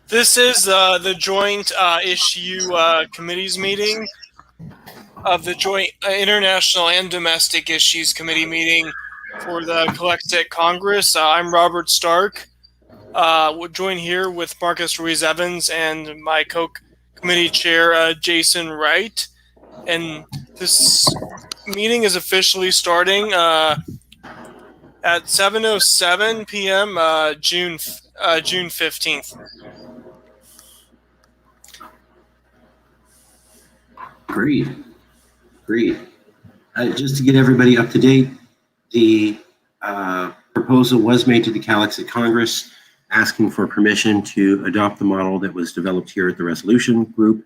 This is the joint issue committees meeting of the joint international and domestic issues committee meeting for the Collected Congress. I'm Robert Stark. We'll join here with Marcus Ruiz Evans and my co-committee chair, Jason Wright. And this meeting is officially starting at 7:07 p.m. June 15th. Great. Just to get everybody up to date, the proposal was made to the Collected Congress asking for permission to adopt the model that was developed here at the resolution group.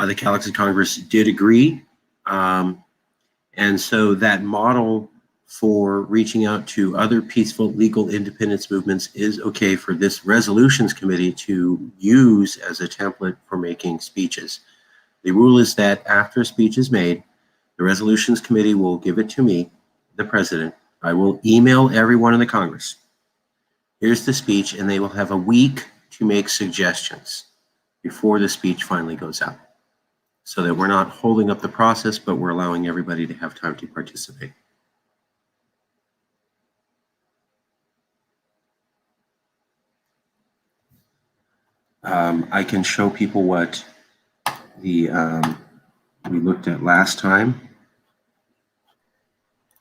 The Collected Congress did agree. And so that model for reaching out to other peaceful legal independence movements is okay for this resolutions committee to use as a template for making speeches. The rule is that after a speech is made, the resolutions committee will give it to me, the president. I will email everyone in the Congress. Here's the speech, and they will have a week to make suggestions before the speech finally goes out, so that we're not holding up the process, but we're allowing everybody to have time to participate. I can show people what we looked at last time.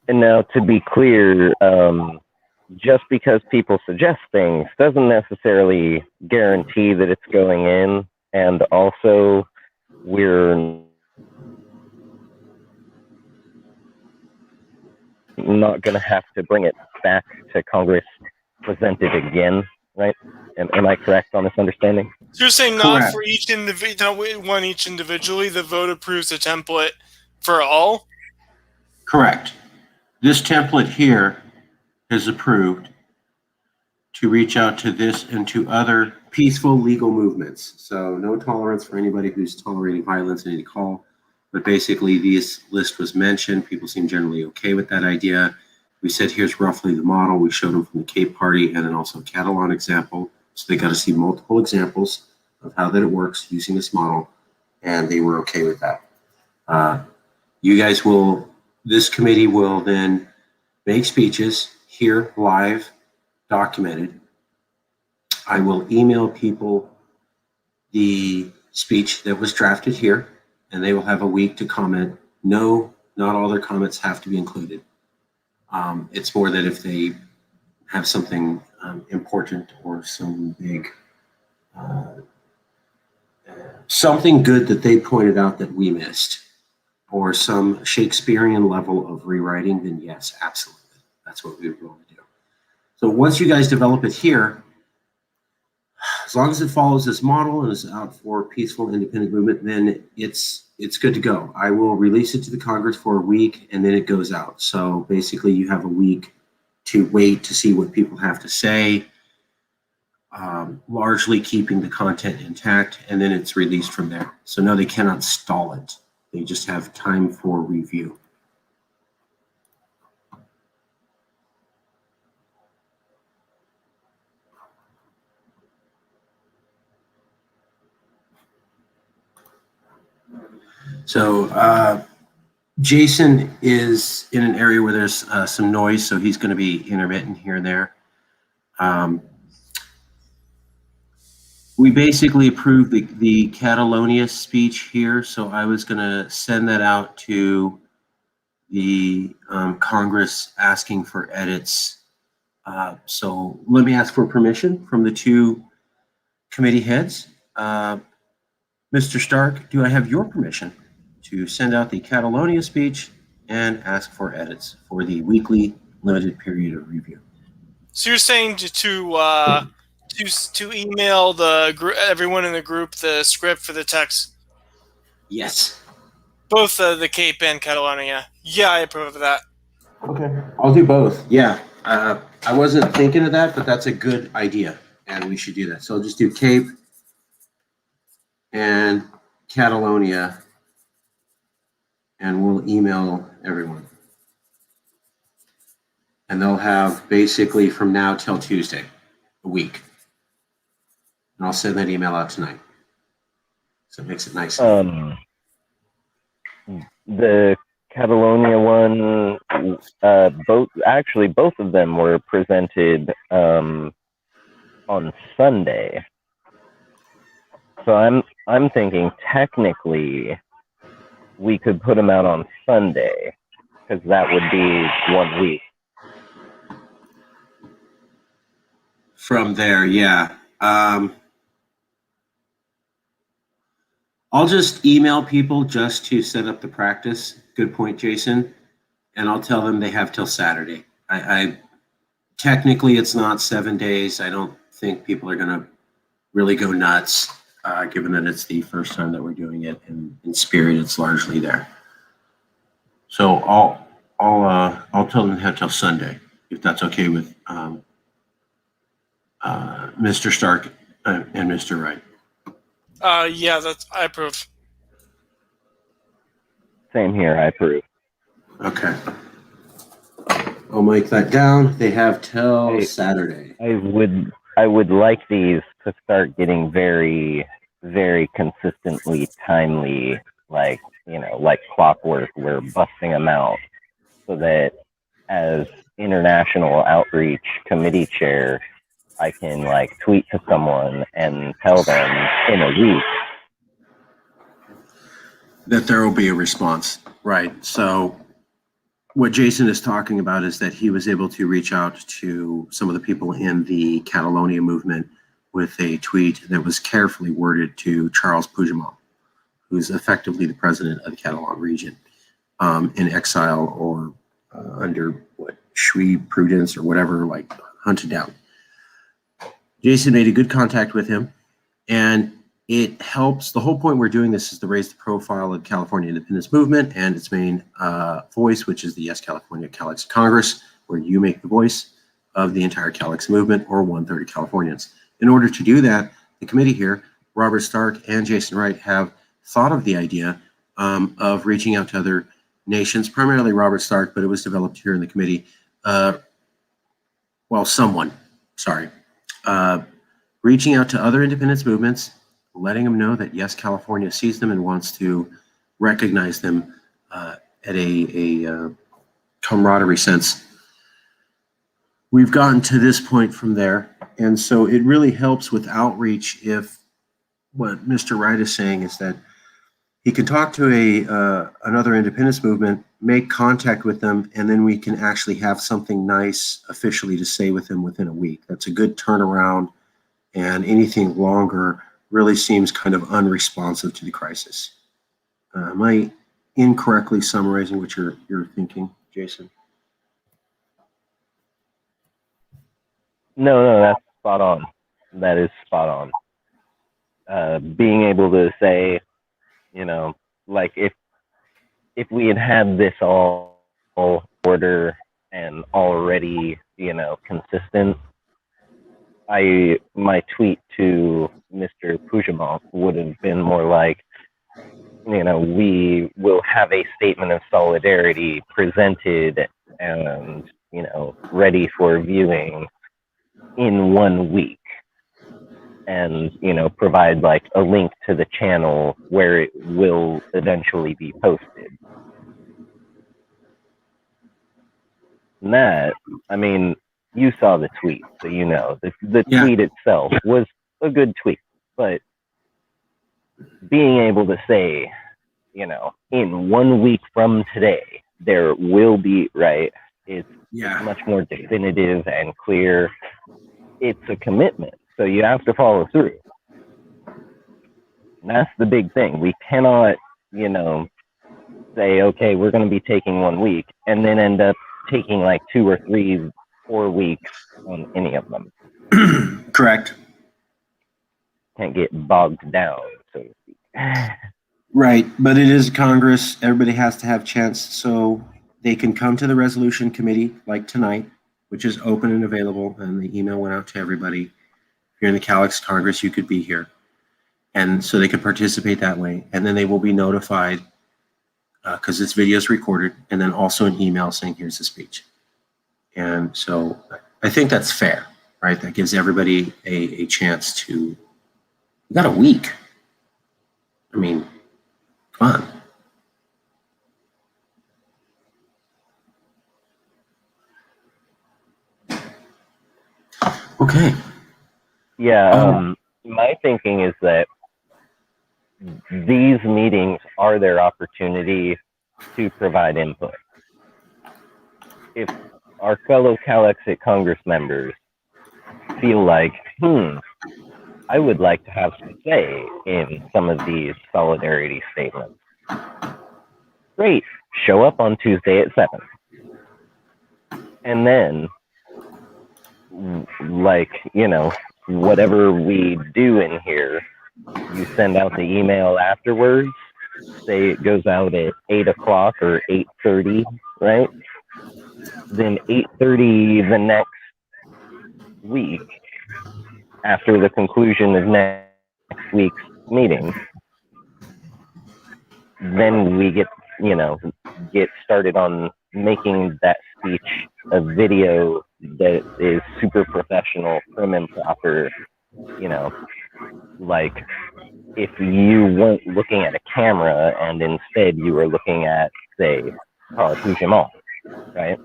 And now, to be clear, just because people suggest things doesn't necessarily guarantee that it's going in. And also, we're not going to have to bring it back to Congress, present it again, right? Am I correct on this understanding? So you're saying not for each individual, not one each individually, the vote approves a template for all? Correct. This template here is approved to reach out to this and to other peaceful legal movements. So no tolerance for anybody who's tolerating violence in any call. But basically, this list was mentioned. People seem generally okay with that idea. We said, here's roughly the model. We showed them from the Cape Party and then also a Catalan example. So they got to see multiple examples of how that it works using this model. And they were okay with that. You guys will, this committee will then make speeches here live, documented. I will email people the speech that was drafted here, and they will have a week to comment. No, not all their comments have to be included. It's more that if they have something important or some big, something good that they pointed out that we missed, or some Shakespearean level of rewriting, then yes, absolutely. That's what we would want to do. So once you guys develop it here, as long as it follows this model and is out for peaceful independent movement, then it's good to go. I will release it to the Congress for a week, and then it goes out. So basically, you have a week to wait to see what people have to say, largely keeping the content intact, and then it's released from there. So no, they cannot stall it. They just have time for review. So Jason is in an area where there's some noise, so he's going to be intermittent here and there. We basically approved the Catalonia speech here, so I was going to send that out to the Congress asking for edits. So let me ask for permission from the two committee heads. Mr. Stark, do I have your permission to send out the Catalonia speech and ask for edits for the weekly limited period of review? So you're saying to email everyone in the group the script for the text? Yes. Both the Cape and Catalonia. Yeah, I approve of that. Okay, I'll do both. Yeah, I wasn't thinking of that, but that's a good idea, and we should do that. So I'll just do Cape and Catalonia, and we'll email everyone. And they'll have basically from now till Tuesday, a week. And I'll send that email out tonight. So it makes it nice. The Catalonia one, both of them were presented on Sunday. So I'm thinking technically we could put them out on Sunday, because that would be 1 week. From there, yeah. I'll just email people just to set up the practice. Good point, Jason. And I'll tell them they have till Saturday. I technically it's not 7 days. I don't think people are going to really go nuts, given that it's the first time that we're doing it. And in spirit, it's largely there. So I'll tell them they have till Sunday, if that's okay with Mr. Stark and Mr. Wright. Yeah, I approve. Same here, I approve. Okay. I'll make that down. They have till Saturday. I would like these to start getting very, very consistently timely, like clockwork. We're busting them out, so that as international outreach committee chair, I can tweet to someone and tell them in a week that there will be a response. Right. So what Jason is talking about is that he was able to reach out to some of the people in the Catalonia movement with a tweet that was carefully worded to Charles Puigdemont, who's effectively the president of the Catalan region, in exile or under jurisprudence or whatever, hunted down. Jason made a good contact with him, and it helps. The whole point we're doing this is to raise the profile of the California independence movement and its main voice, which is the Yes California Calex Congress, where you make the voice of the entire Calex movement, or 1/3 of Californians. In order to do that, the committee here, Robert Stark and Jason Wright, have thought of the idea of reaching out to other nations, primarily Robert Stark, but it was developed here in the committee. Reaching out to other independence movements, letting them know that Yes California sees them and wants to recognize them at a camaraderie sense. We've gotten to this point from there, and so it really helps with outreach if what Mr. Wright is saying is that he can talk to another independence movement, make contact with them, and then we can actually have something nice officially to say with them within a week. That's a good turnaround, and anything longer really seems kind of unresponsive to the crisis. Am I incorrectly summarizing what you're thinking, Jason? No, that's spot on. That is spot on. Being able to say, if we had this all order and already, consistent, my tweet to Mr. Puigdemont would have been more like, we will have a statement of solidarity presented and, ready for viewing in 1 week, and, provide a link to the channel where it will eventually be posted. And that, you saw the tweet, so the tweet itself was a good tweet, but being able to say, in 1 week from today, there will be, right? It's much more definitive and clear. It's a commitment, so you have to follow through. And that's the big thing. We cannot, say, okay, we're going to be taking 1 week, and then end up taking 2 or 3, 4 weeks on any of them. Correct. Can't get bogged down, so to speak. Right, but it is Congress. Everybody has to have chance, so they can come to the resolution committee like tonight, which is open and available, and the email went out to everybody. If you're in the Calex Congress, you could be here. And so they could participate that way, and then they will be notified because this video is recorded, and then also an email saying, here's the speech. And so I think that's fair, right? That gives everybody a chance to We got a week. I mean, come on. Okay. Yeah, my thinking is that these meetings are their opportunity to provide input. If our fellow CalExit Congress members feel like, I would like to have some say in some of these solidarity statements, great, show up on Tuesday at 7. And then, like, whatever we do in here, you send out the email afterwards, say it goes out at 8 o'clock or 8:30, right? Then 8:30 the next week, after the conclusion of next week's meeting, then we get started on making that speech a video that is super professional, prim and proper, like if you weren't looking at a camera and instead you were looking at, say, Carl Jamal, right?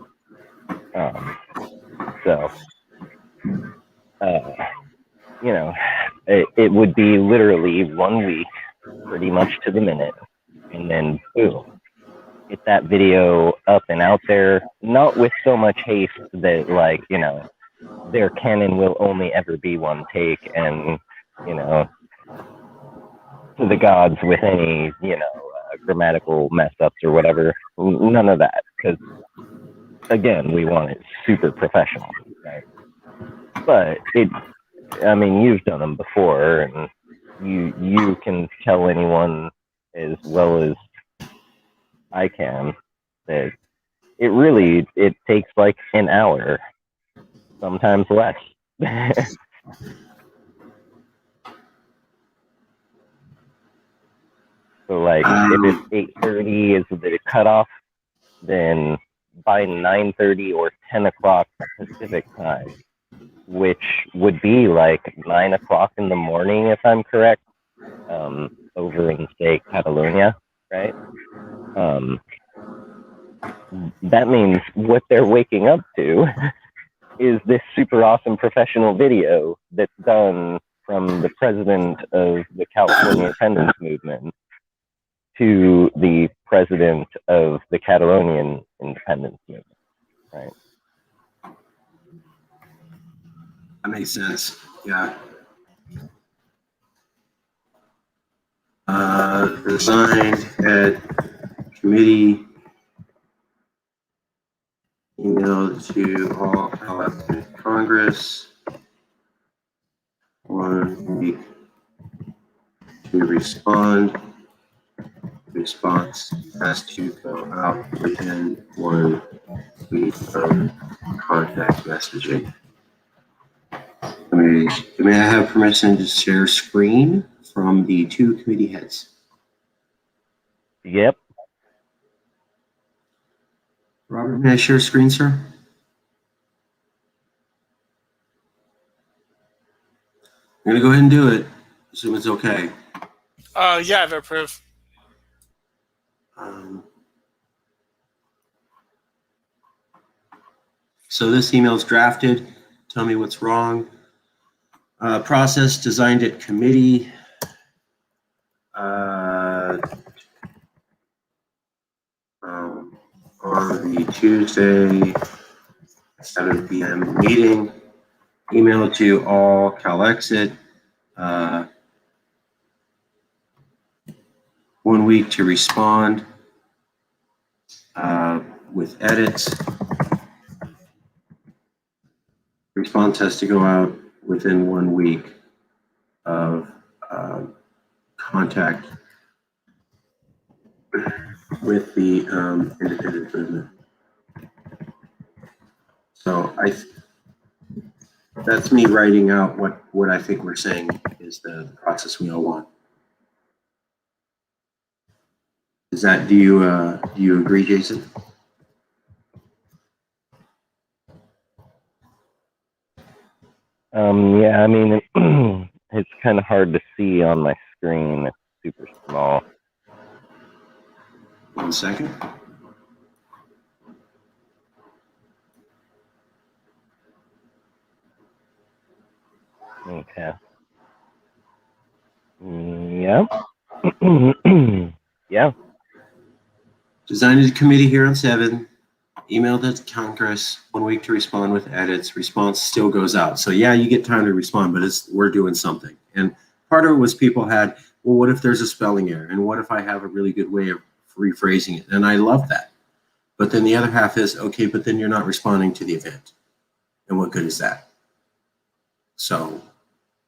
It would be literally 1 week, pretty much to the minute, and then boom, get that video up and out there, not with so much haste that, like, there can and will only ever be one take, and, to the gods with any, grammatical mess ups or whatever. None of that, because, again, we want it super professional, right? But you've done them before, and you can tell anyone as well as I can that it takes like an hour, sometimes less. So, like, if it's 8:30 is the cutoff, then by 9:30 or 10 o'clock Pacific time, which would be like 9 o'clock in the morning, if I'm correct, over in, say, Catalonia, right? That means what they're waking up to is this super awesome professional video that's done from the president of the California Independence Movement to the president of the Catalonian Independence Movement, right? That makes sense. Yeah. Resigned at committee. Email to all elected Congress. 1 week to respond. Response has to go out within 1 week of contact messaging. May I have permission to share screen from the 2 committee heads? Yep. Robert, may I share screen, sir? I'm going to go ahead and do it. Assume it's okay. Yeah, I approve. So this email is drafted. Tell me what's wrong. Process designed at committee. On the Tuesday 7 p.m. meeting. Email to all CalExit. 1 week to respond with edits. Response has to go out within 1 week of contact with the independent movement. So that's me writing out what I think we're saying is the process we all want. Is that, do you agree, Jason? Yeah, I mean, It's kind of hard to see on my screen. It's super small. 1 second. Okay. Yeah. Yeah. Designed a committee here on 7. Emailed it to Congress. 1 week to respond with edits. Response still goes out. So yeah, you get time to respond, but we're doing something. And part of it was people had, well, what if there's a spelling error? And what if I have a really good way of rephrasing it? And I love that. But then the other half is, okay, but then you're not responding to the event. And what good is that? So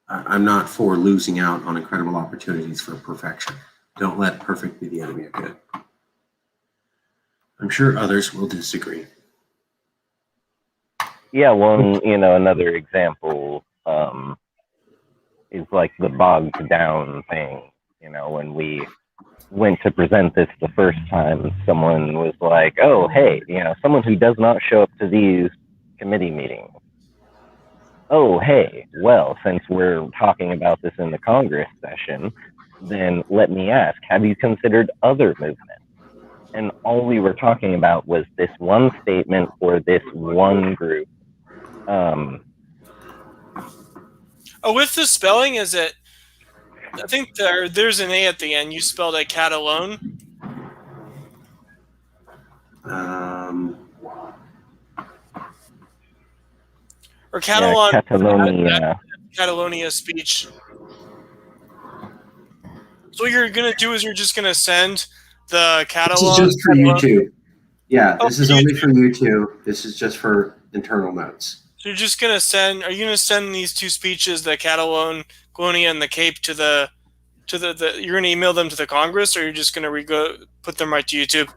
I'm not for losing out on incredible opportunities for perfection. Don't let perfect be the enemy of good. I'm sure others will disagree. Yeah, well, another example is like the bogged down thing. When we went to present this the first time, someone was like, oh, hey, someone who does not show up to these committee meetings. Oh, hey, well, since we're talking about this in the Congress session, then let me ask, have you considered other movements? And all we were talking about was this one statement for this one group. With the spelling, is it? I think there's an A at the end. You spelled it Catalone. Or Catalan. Yeah, Catalonia. Catalonia speech. So what you're gonna do is you're just gonna send the Catalan. This is just for YouTube. Yeah, Oh, this is only for YouTube. This is just for internal notes. So you're just gonna send? Are you gonna send these two speeches, the Catalonia and the Cape, to the? You're gonna email them to the Congress, or you're just gonna put them right to YouTube?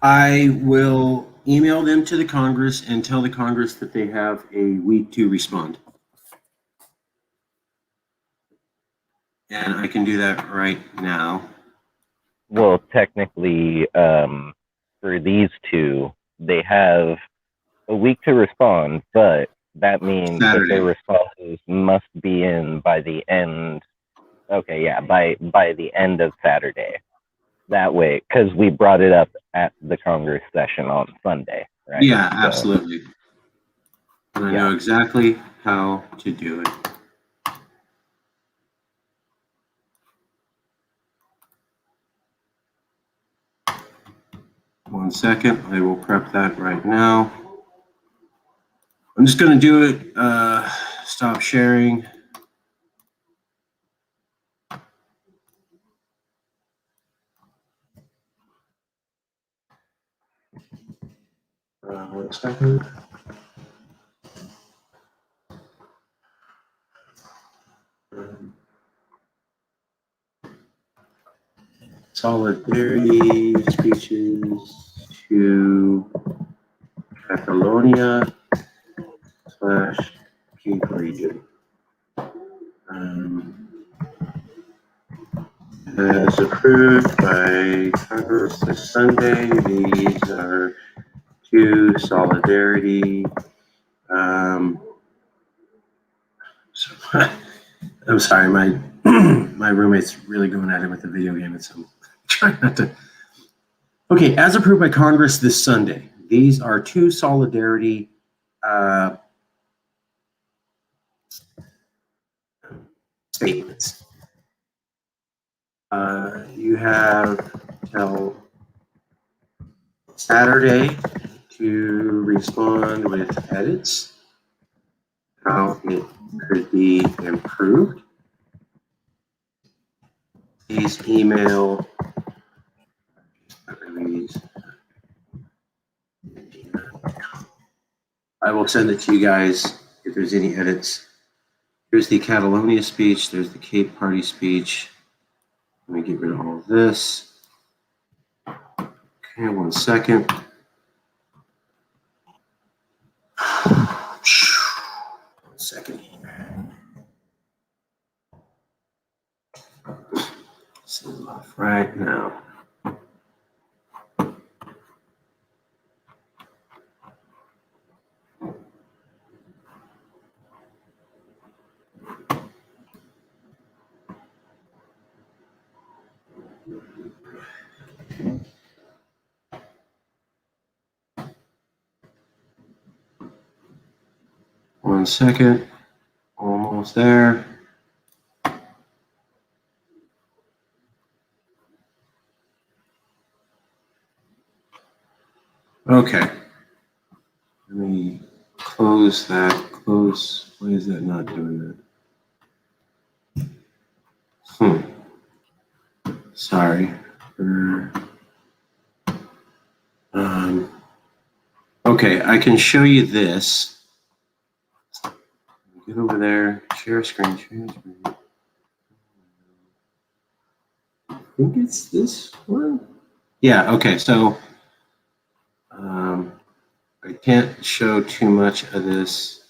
I will email them to the Congress and tell the Congress that they have a week to respond. And I can do that right now. Well, technically, for these two, they have a week to respond, but that means Saturday. that their responses must be in by the end. Okay, yeah, by the end of Saturday. That way, because we brought it up at the Congress session on Sunday, right? Yeah, absolutely. And I know exactly how to do it. One second, I will prep that right now. I'm just going to do it. Stop sharing. One second. Solidarity speeches to Catalonia / Cape region. As approved by Congress this Sunday, these are two solidarity. I'm sorry, my my roommate's really going at it with the video game, and so I'm trying not to. Okay, as approved by Congress this Sunday, these are two solidarity statements. You have till Saturday to respond with edits, how it could be improved. Please email I will send it to you guys if there's any edits. Here's the Catalonia speech. There's the Cape Party speech. Let me get rid of all of this. Okay, 1 second. Second here. Send them off right now. second. Almost there. Okay. Let me close that. Close. Why is that not doing that? Sorry. Okay, I can show you this. Get over there. Share screen. Share screen. I think it's this one. Yeah. Okay. So I can't show too much of this.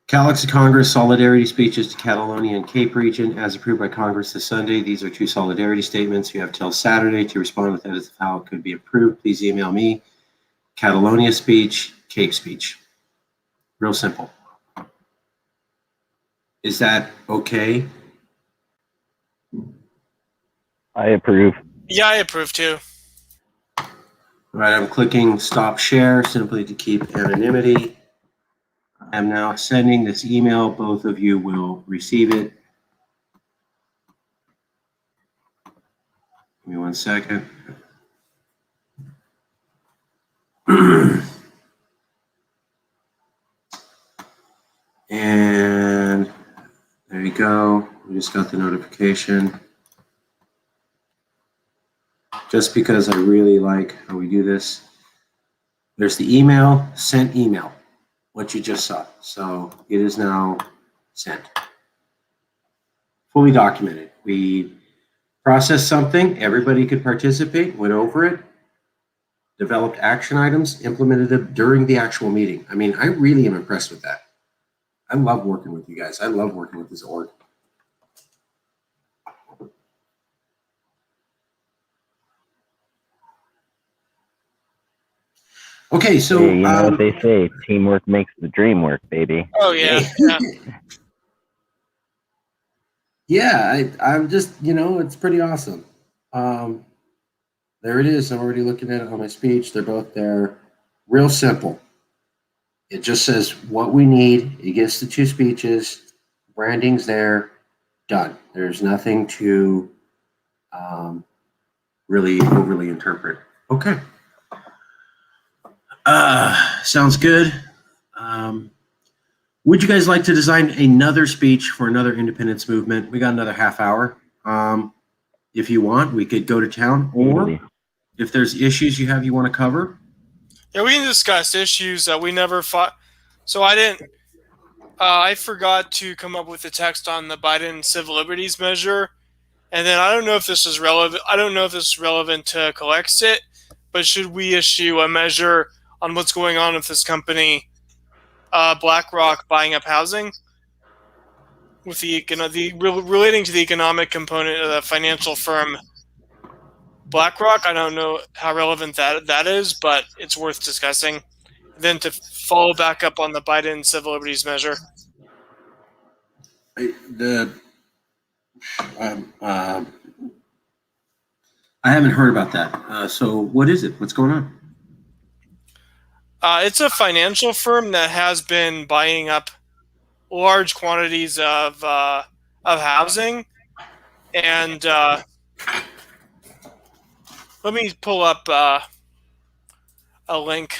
Calyx Congress solidarity speeches to Catalonia and Cape region as approved by Congress this Sunday. These are two solidarity statements. You have till Saturday to respond with edits of how it could be approved. Please email me. Catalonia speech, Cape speech. Real simple. Is that okay? I approve. Yeah, I approve too. All right, I'm clicking stop share simply to keep anonymity. I'm now sending this email. Both of you will receive it. Give me 1 second. And there you go. We just got the notification. Just because I really like how we do this. There's the email, sent email, what you just saw. So it is now sent. Fully documented. We processed something, everybody could participate, went over it, developed action items, implemented them during the actual meeting. I mean, I really am impressed with that. I love working with you guys. I love working with this org. Okay, so hey, you know what they say, teamwork makes the dream work, baby. Oh yeah, yeah. I'm just, it's pretty awesome. There it is. I'm already looking at it on my speech. They're both there. Real simple. It just says what we need. It gets the two speeches. Branding's there. Done. There's nothing to really overly interpret. Okay. Sounds good. Would you guys like to design another speech for another independence movement? We got another half hour. If you want, we could go to town, or if there's issues you want to cover. Yeah, we can discuss issues that we never fought. So I didn't. I forgot to come up with the text on the Biden civil liberties measure, and then I don't know if this is relevant. I don't know if this is relevant to Colexit, but should we issue a measure on what's going on with this company, BlackRock, buying up housing, with relating to the economic component of the financial firm BlackRock? I don't know how relevant that is, but it's worth discussing. Then to follow back up on the Biden civil liberties measure. I haven't heard about that. So what is it? What's going on? It's a financial firm that has been buying up large quantities of housing, and let me pull up a link.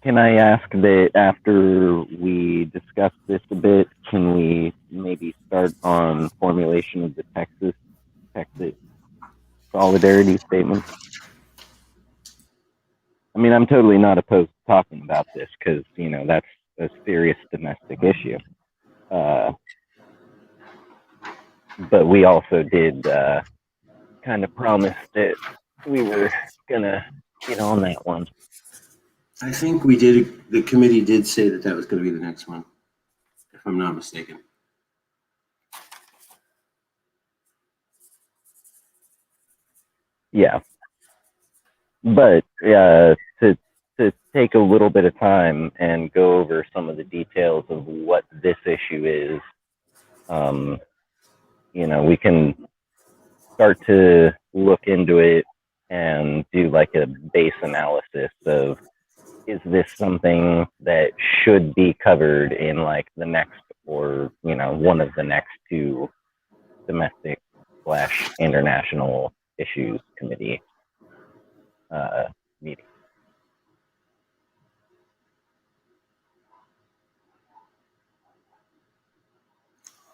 Can I ask that after we discuss this a bit, can we maybe start on formulation of the Texas solidarity statement? I mean, I'm totally not opposed to talking about this because, that's a serious domestic issue. But we also did kind of promise that we were going to get on that one. I think we did. The committee did say that was going to be the next one, if I'm not mistaken. Yeah. But to take a little bit of time and go over some of the details of what this issue is, we can start to look into it and do like a base analysis of, is this something that should be covered in like the next, or one of the next two domestic / international issues committee meetings.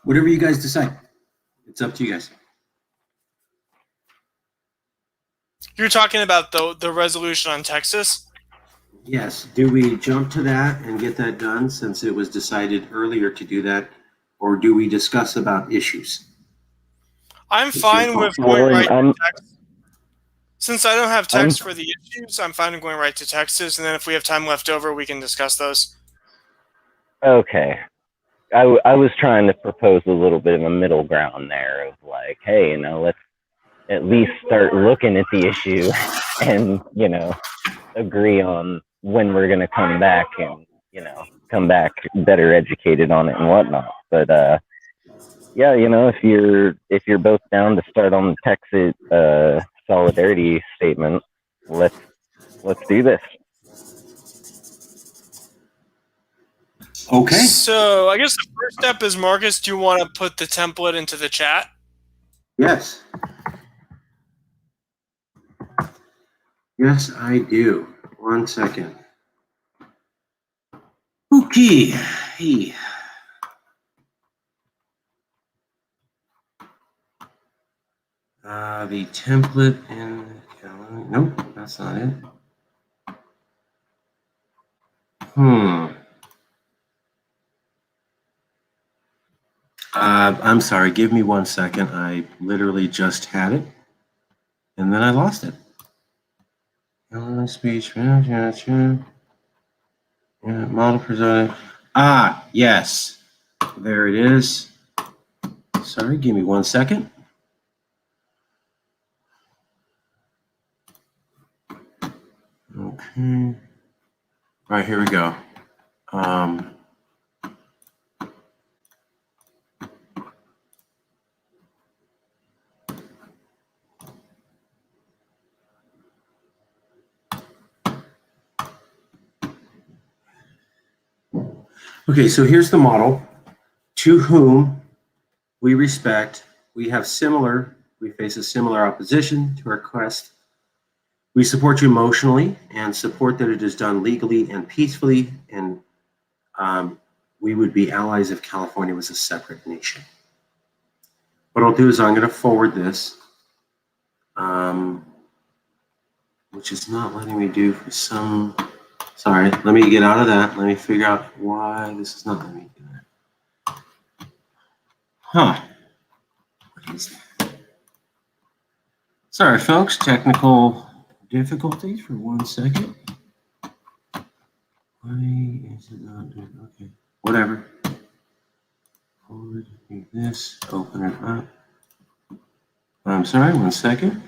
Whatever you guys decide, it's up to you guys. You're talking about the resolution on Texas? Yes. Do we jump to that and get that done since it was decided earlier to do that, or do we discuss about issues? I'm fine with going right to Texas. Since I don't have text for the issues, I'm fine with going right to Texas, and then if we have time left over, we can discuss those. Okay. I was trying to propose a little bit of a middle ground there of like, hey, let's at least start looking at the issue and, agree on when we're going to come back and, come back better educated on it and whatnot. But, yeah, if you're both down to start on the Texas solidarity statement, let's do this. Okay. So I guess the first step is, Marcus, do you want to put the template into the chat? Yes. Yes, I do. 1 second. Okay. Hey. The template in nope, that's not it. I'm sorry. Give me 1 second. I literally just had it, and then I lost it. Speech. Model presented. Yes. There it is. Sorry. Give me 1 second. Okay. All right, here we go. Okay, so here's the model. To whom we respect, we face a similar opposition to our quest. We support you emotionally and support that it is done legally and peacefully, and we would be allies if California was a separate nation. What I'll do is I'm going to forward this, which is not letting me do for some. Sorry, let me get out of that. Let me figure out why this is not letting me do that. Huh. What is that? Sorry, folks. Technical difficulties for 1 second. Why is it not doing? Okay, whatever. Forward this, open it up. I'm sorry, 1 second.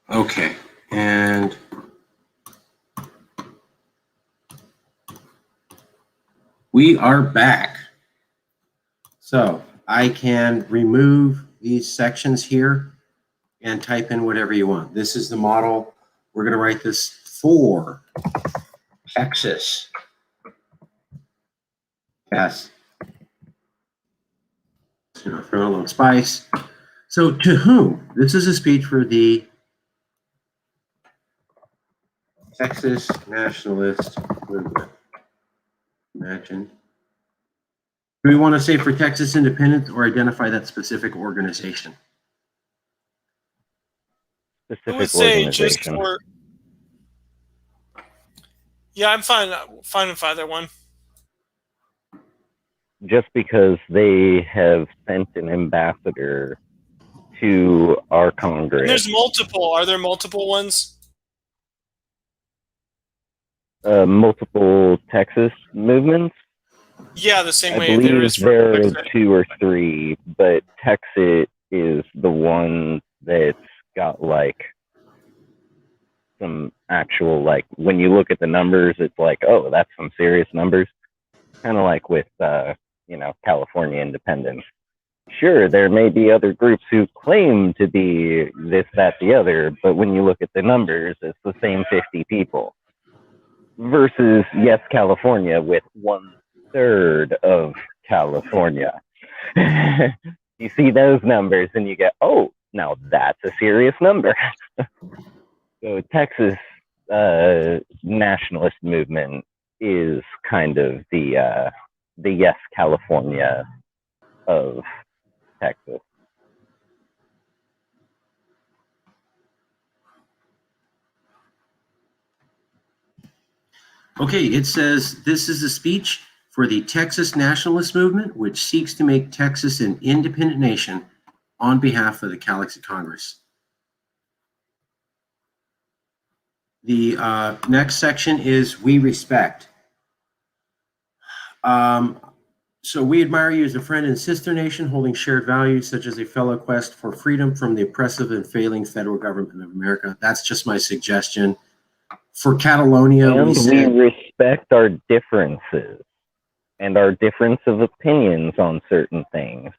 Okay, and we are back. So I can remove these sections here and type in whatever you want. This is the model. We're going to write this for Texas. Yes. Throw a little spice. So to whom? This is a speech for the Texas Nationalist Movement. Imagine. Do we want to say for Texas independence or identify that specific organization? Specific I would say organization. just for. Yeah, I'm fine with either one. Just because they have sent an ambassador to our Congress. And there's multiple. Are there multiple ones? Multiple Texas movements? Yeah, the same I way there is for there are Texas. 2 or 3, but Texas is the one that's got like some actual, like, when you look at the numbers, it's like, oh, that's some serious numbers. Kind of like with, California independence. Sure, there may be other groups who claim to be this, that, the other, but when you look at the numbers, it's the same 50 people versus Yes California with 1/3 of California. You see those numbers and you get, oh, now that's a serious number. So Texas nationalist movement is kind of the Yes California of Texas. Okay, it says this is a speech for the Texas nationalist movement, which seeks to make Texas an independent nation on behalf of the Calexic Congress. The next section is we respect. So we admire you as a friend and sister nation holding shared values such as a fellow quest for freedom from the oppressive and failing federal government of America. That's just my suggestion. For Catalonia, and we respect our differences and our difference of opinions on certain things.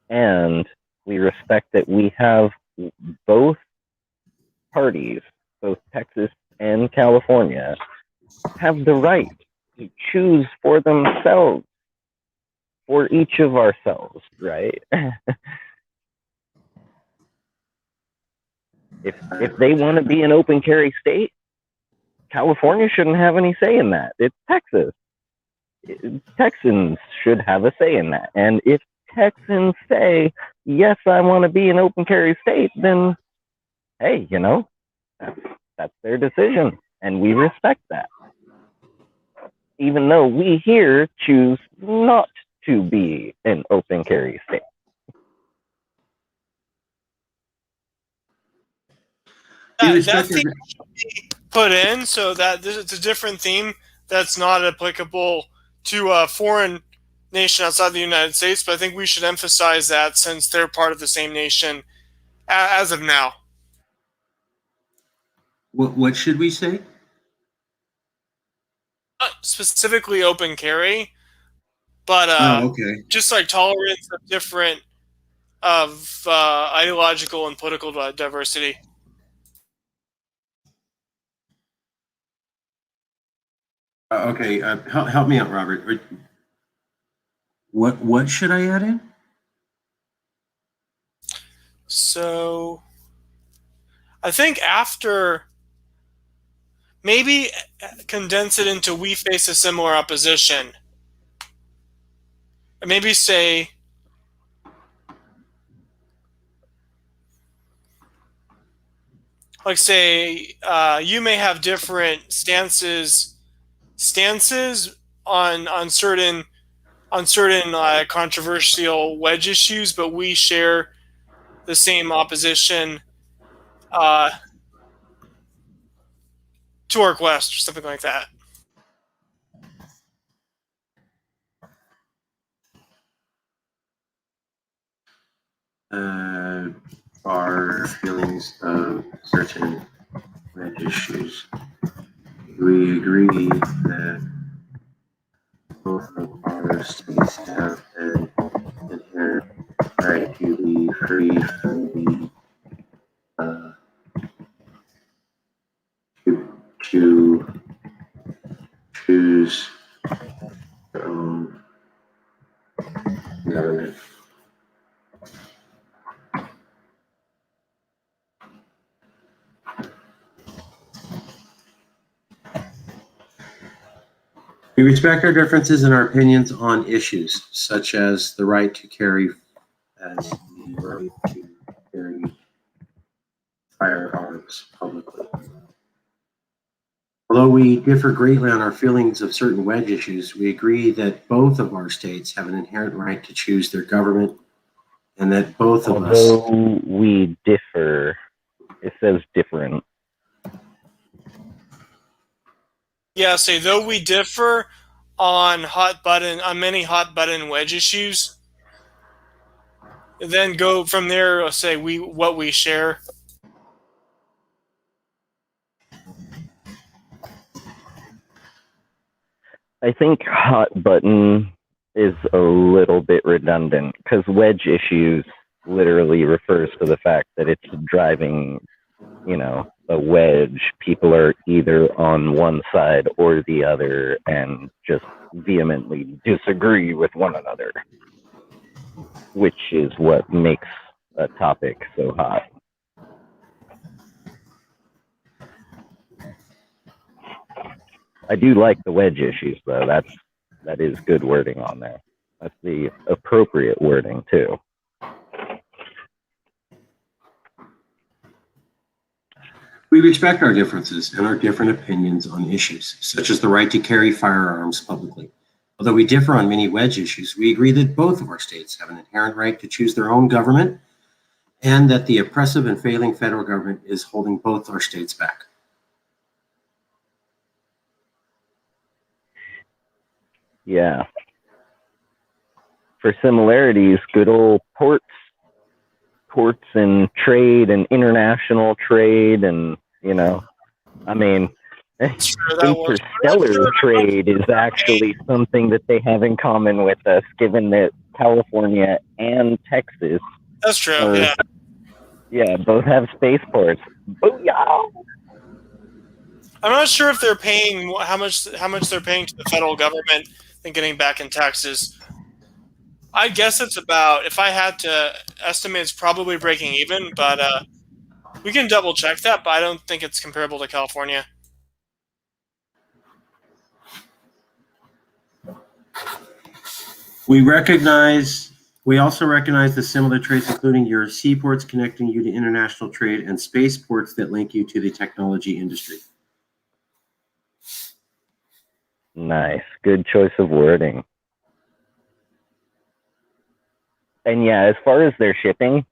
And we respect that we have both parties, both Texas and California, have the right to choose for themselves, for each of ourselves, right? If they want to be an open carry state, California shouldn't have any say in that. It's Texas. Texans should have a say in that. And if Texans say, yes, I want to be an open carry state, then, hey, that's their decision. And we respect that. Even though we here choose not to be an open carry state. That theme should be put in so that it's a different theme that's not applicable to a foreign nation outside the United States, but I think we should emphasize that since they're part of the same nation as of now. What should we say? Not specifically open carry, but okay. just like tolerance of different ideological and political diversity. Okay, help me out, Robert. What should I add in? So, I think after, maybe condense it into we face a similar opposition. And maybe say, you may have different stances on certain controversial wedge issues, but we share the same opposition to our quest, or something like that. Our feelings of certain red issues. We agree that both of our states have an inherent right to be free from the to choose their own government. We respect our differences and our opinions on issues such as the right to carry firearms publicly. Although we differ greatly on our feelings of certain wedge issues, we agree that both of our states have an inherent right to choose their government, and that both of us. Although we differ, it says different. Yeah, say though we differ on many hot button wedge issues, then go from there. Say what we share. I think hot button is a little bit redundant because wedge issues literally refers to the fact that it's driving, a wedge. People are either on one side or the other and just vehemently disagree with one another, which is what makes a topic so hot. I do like the wedge issues, though. That is good wording on there. That's the appropriate wording, too. We respect our differences and our different opinions on issues, such as the right to carry firearms publicly. Although we differ on many wedge issues, we agree that both of our states have an inherent right to choose their own government and that the oppressive and failing federal government is holding both our states back. Yeah. For similarities, good old ports and trade and international trade and, interstellar trade is actually something that they have in common with us, given that California and Texas. That's true, Yeah, both have spaceports. Booyah! I'm not sure if they're paying how much they're paying to the federal government and getting back in taxes. I guess it's about, if I had to estimate, it's probably breaking even, but we can double check that, but I don't think it's comparable to California. We also recognize the similar traits, including your seaports connecting you to international trade and spaceports that link you to the technology industry. Nice. Good choice of wording. And yeah, as far as their shipping,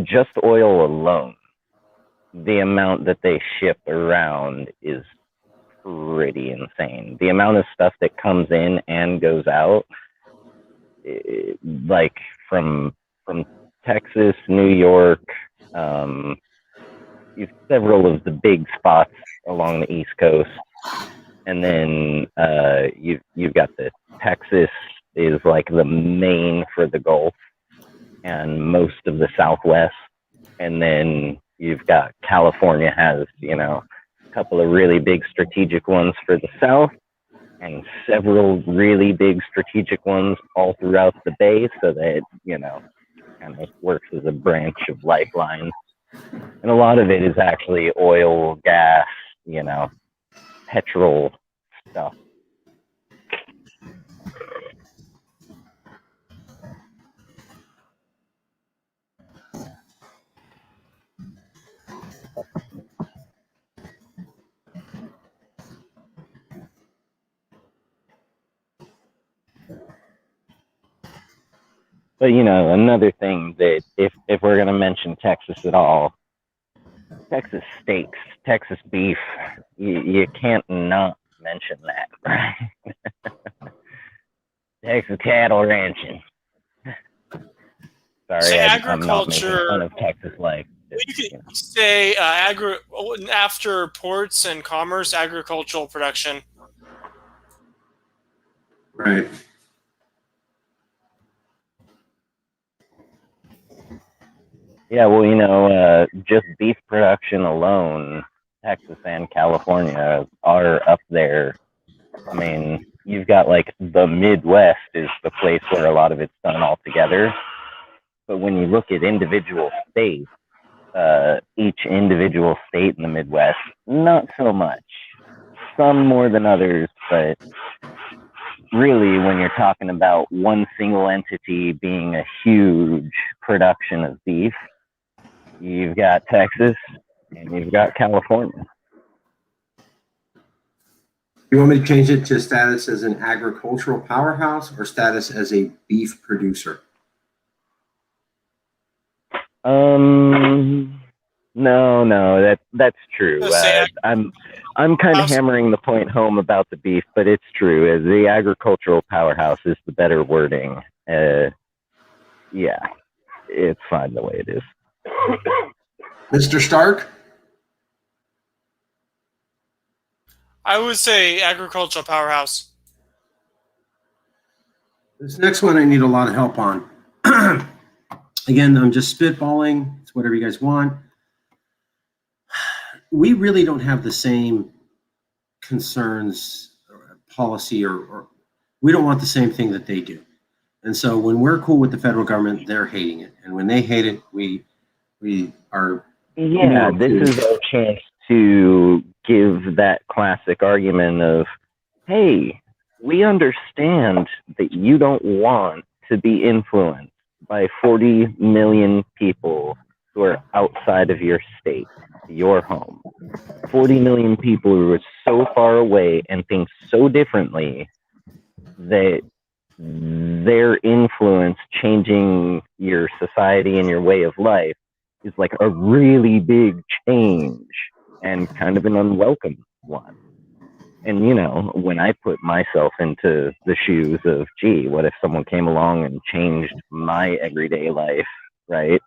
just oil alone, the amount that they ship around is pretty insane. The amount of stuff that comes in and goes out, like from Texas, New York, several of the big spots along the East Coast, and then you've got the Texas is like the main for the Gulf and most of the Southwest, and then you've got California has a couple of really big strategic ones for the South and several really big strategic ones all throughout the Bay, so that kind of works as a branch of lifeline. And a lot of it is actually oil, gas, petrol stuff. But another thing that if we're gonna mention Texas at all, Texas steaks, Texas beef, you can't not mention that, right? Texas cattle ranching. Sorry, I'm not making fun of Texas life. You could say after ports and commerce, agricultural production. Right. Yeah, well, just beef production alone, Texas and California are up there. I mean, you've got like the Midwest is the place where a lot of it's done all together. But when you look at individual states, each individual state in the Midwest, not so much. Some more than others, but really when you're talking about one single entity being a huge production of beef, you've got Texas and you've got California. You want me to change it to status as an agricultural powerhouse or status as a beef producer? No, that's true. I'm kind of hammering the point home about the beef, but it's true. The agricultural powerhouse is the better wording. Yeah, it's fine the way it is. Mr. Stark? I would say agricultural powerhouse. This next one I need a lot of help on. Again, I'm just spitballing. It's whatever you guys want. We really don't have the same concerns or policy or we don't want the same thing that they do. And so when we're cool with the federal government, they're hating it. And when they hate it, we are. Yeah, this is our chance to give that classic argument of, hey, we understand that you don't want to be influenced by 40 million people who are outside of your state, your home. 40 million people who are so far away and think so differently that their influence changing your society and your way of life is like a really big change and kind of an unwelcome one. And, you know, when I put myself into the shoes of, gee, what if someone came along and changed my everyday life, right?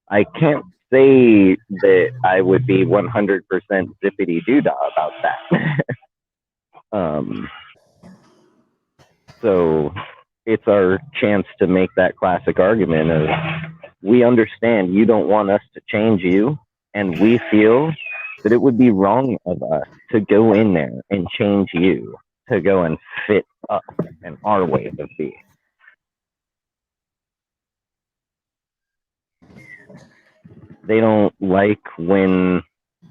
I can't say that I would be 100% zippity-doo-dah about that. So it's our chance to make that classic argument of, we understand you don't want us to change you, and we feel that it would be wrong of us to go in there and change you to go and fit us and our way of being. They don't like when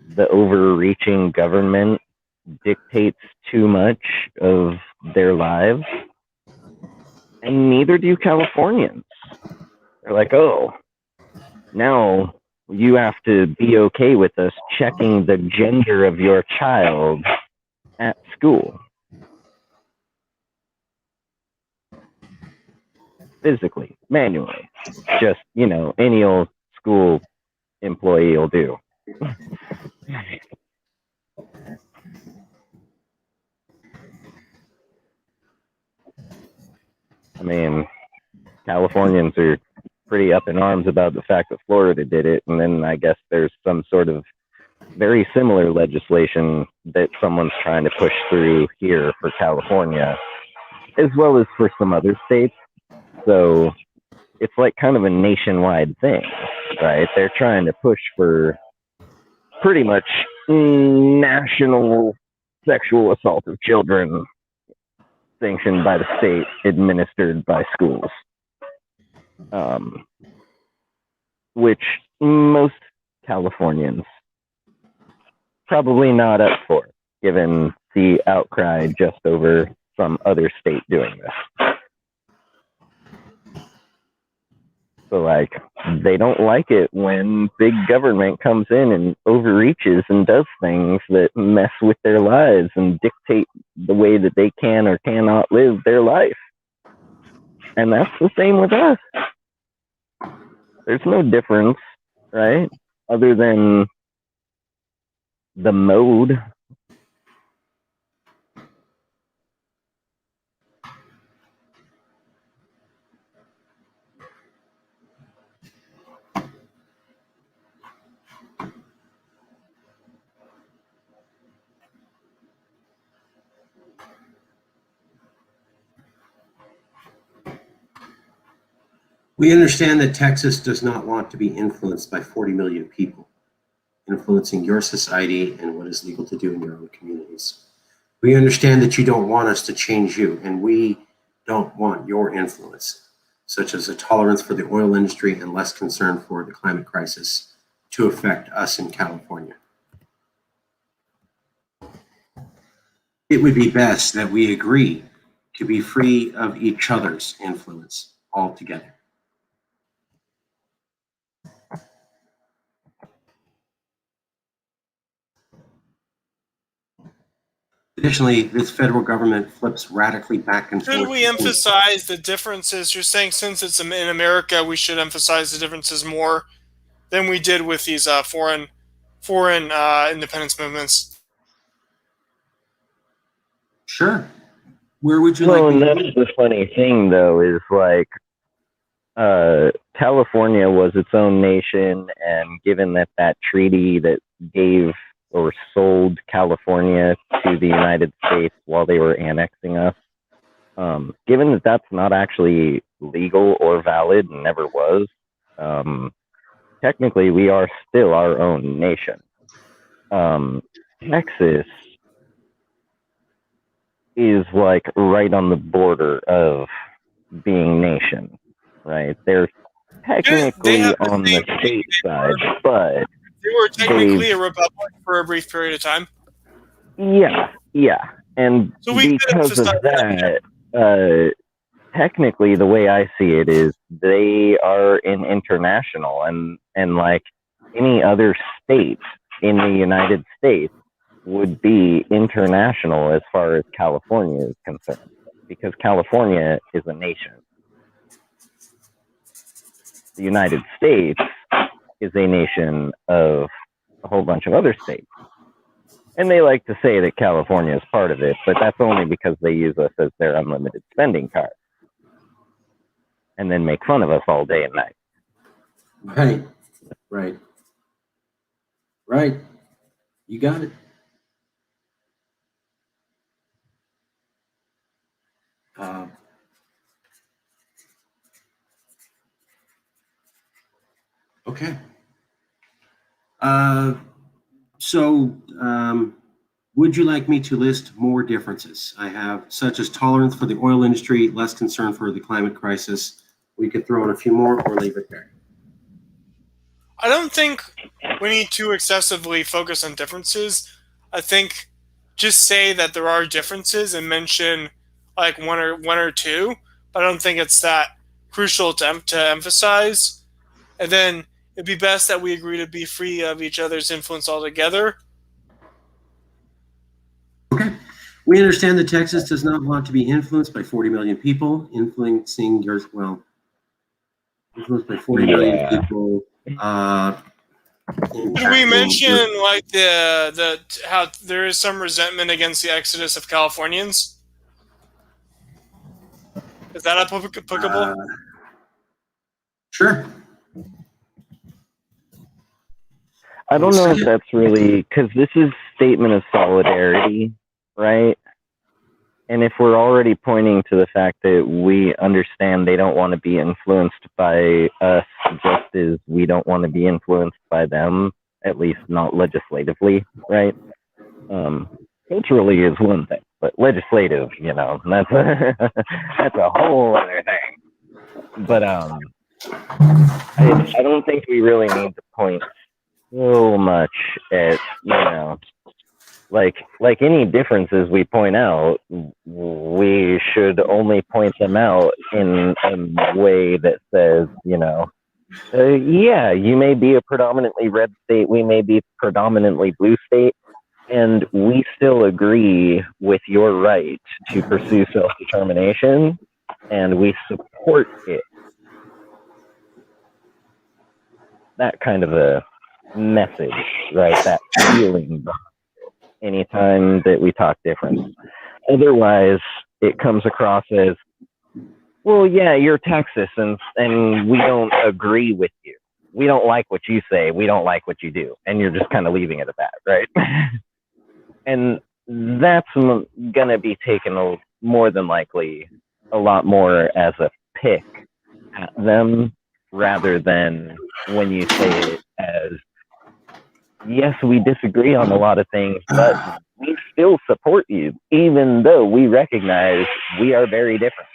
the overreaching government dictates too much of their lives, and neither do Californians. They're like, oh, now you have to be okay with us checking the gender of your child at school. Physically, manually. Just, you know, any old school employee will do. I mean, Californians are pretty up in arms about the fact that Florida did it, and then I guess there's some sort of very similar legislation that someone's trying to push through here for California, as well as for some other states. So it's like kind of a nationwide thing, right? They're trying to push for pretty much national sexual assault of children sanctioned by the state, administered by schools. Which most Californians probably not up for, given the outcry just over some other state doing this. So, like, they don't like it when big government comes in and overreaches and does things that mess with their lives and dictate the way that they can or cannot live their life. And that's the same with us. There's no difference, right? Other than the mode. We understand that Texas does not want to be influenced by 40 million people, influencing your society and what is legal to do in your own communities. We understand that you don't want us to change you, and we don't want your influence, such as a tolerance for the oil industry and less concern for the climate crisis, to affect us in California. It would be best that we agree to be free of each other's influence altogether. Additionally, this federal government flips radically back and forth. Should we emphasize the differences? You're saying since it's in America, we should emphasize the differences more than we did with these foreign independence movements. Sure. Where would you Well, like? and that's the funny thing, though, is like California was its own nation, and given that treaty that gave or sold California to the United States while they were annexing us. Given that that's not actually legal or valid and never was, technically we are still our own nation. Texas is like right on the border of being nation, right? They're technically on the state side, but they were technically a republic for a brief period of time. Yeah. And so because of that, technically the way I see it is they are an international, and like any other state in the United States would be international as far as California is concerned, because California is a nation. The United States is a nation of a whole bunch of other states. And they like to say that California is part of it, but that's only because they use us as their unlimited spending card. And then make fun of us all day and night. Right. You got it. Okay. Would you like me to list more differences I have, such as tolerance for the oil industry, less concern for the climate crisis? We could throw in a few more or leave it there. I don't think we need to excessively focus on differences. I think just say that there are differences and mention like one or two, but I don't think it's that crucial to emphasize. And then it'd be best that we agree to be free of each other's influence altogether. Okay. We understand that Texas does not want to be influenced by 40 million people. Influenced by 40 million people. Did we mention like the how there is some resentment against the exodus of Californians? Is that applicable? Sure. I don't know if that's really, because this is statement of solidarity, right? And if we're already pointing to the fact that we understand they don't want to be influenced by us just as we don't want to be influenced by them, at least not legislatively, right? Culturally is one thing, but legislative, that's that's a whole other thing. But I don't think we really need to point so much at, like any differences we point out, we should only point them out in a way that says, yeah, you may be a predominantly red state, we may be predominantly blue state, and we still agree with your right to pursue self-determination, and we support it. That kind of a message, right? That feeling anytime that we talk different. Otherwise, it comes across as, well, yeah, you're Texas, and we don't agree with you. We don't like what you say. We don't like what you do. And you're just kind of leaving it at that, right? And that's going to be taken more than likely a lot more as a pick at them, rather than when you say it as, yes, we disagree on a lot of things, but we still support you, even though we recognize we are very different.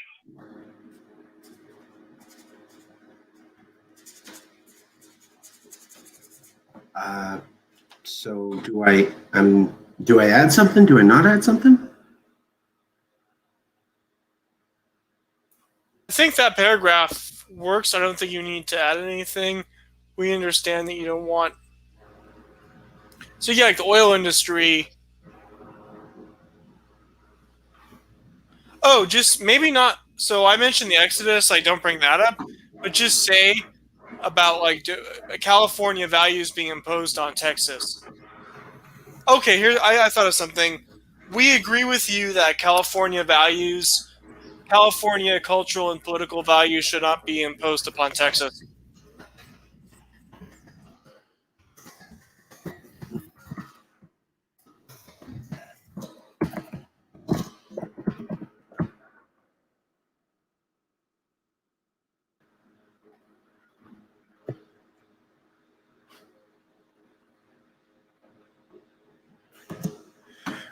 So do I add something? Do I not add something? I think that paragraph works. I don't think you need to add anything. We understand that you don't want. So yeah, like the oil industry. Oh, just maybe not. So I mentioned the Exodus. Like, don't bring that up, but just say about like California values being imposed on Texas. Okay, here I thought of something. We agree with you that California cultural and political values should not be imposed upon Texas.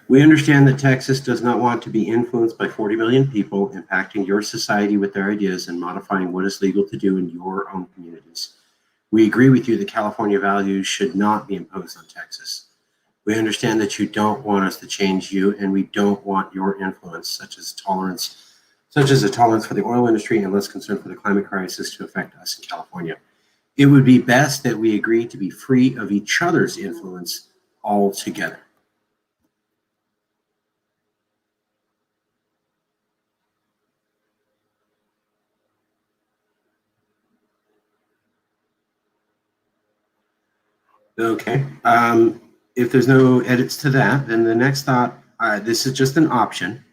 We understand that Texas does not want to be influenced by 40 million people impacting your society with their ideas and modifying what is legal to do in your own communities. We agree with you that California values should not be imposed on Texas. We understand that you don't want us to change you, and we don't want your influence, such as a tolerance for the oil industry and less concern for the climate crisis, to affect us in California. It would be best that we agree to be free of each other's influence altogether. Okay. If there's no edits to that, then the next thought, this is just an option,